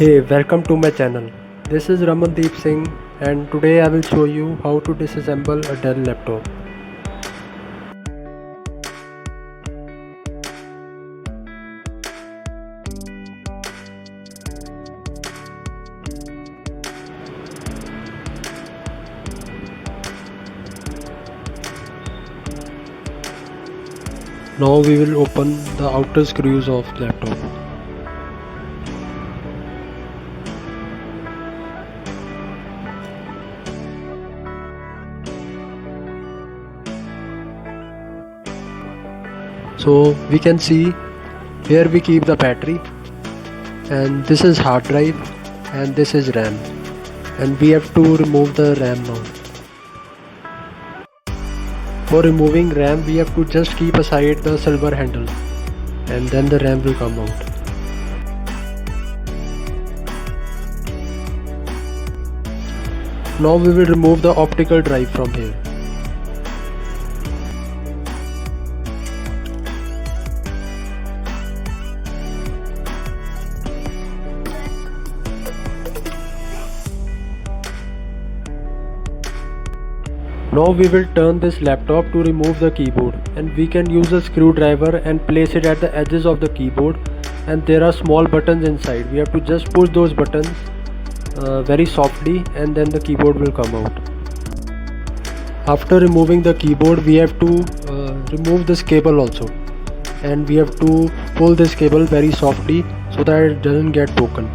Hey, welcome to my channel. This is Ramandeep Singh and today I will show you how to disassemble a Dell laptop. Now we will open the outer screws of laptop. So we can see here we keep the battery, and this is hard drive and this is RAM, and we have to remove the RAM now. For removing RAM we have to just keep aside the silver handle and then the RAM will come out. Now we will remove the optical drive from here. Now we will turn this laptop to remove the keyboard, and we can use a screwdriver and place it at the edges of the keyboard, and there are small buttons inside. We have to just push those buttons very softly and then the keyboard will come out. After removing the keyboard we have to remove this cable also, and we have to pull this cable very softly so that it doesn't get broken.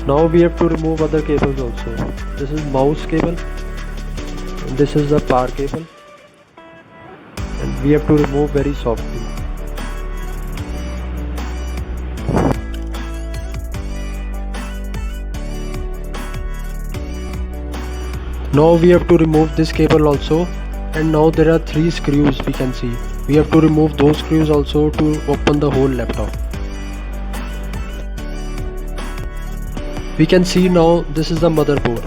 Now we have to remove other cables also. This is mouse cable and this is the power cable, and we have to remove very softly. Now we have to remove this cable also, and now there are 3 screws we can see. We have to remove those screws also to open the whole laptop. We can see now this is the motherboard.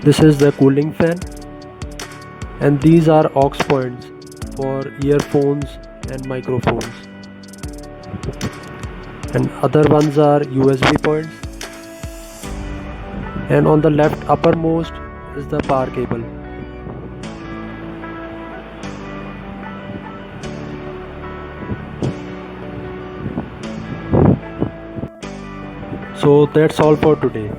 This is the cooling fan, and these are aux points for earphones and microphones, and other ones are USB points, and on the left uppermost is the power cable. So that's all for today.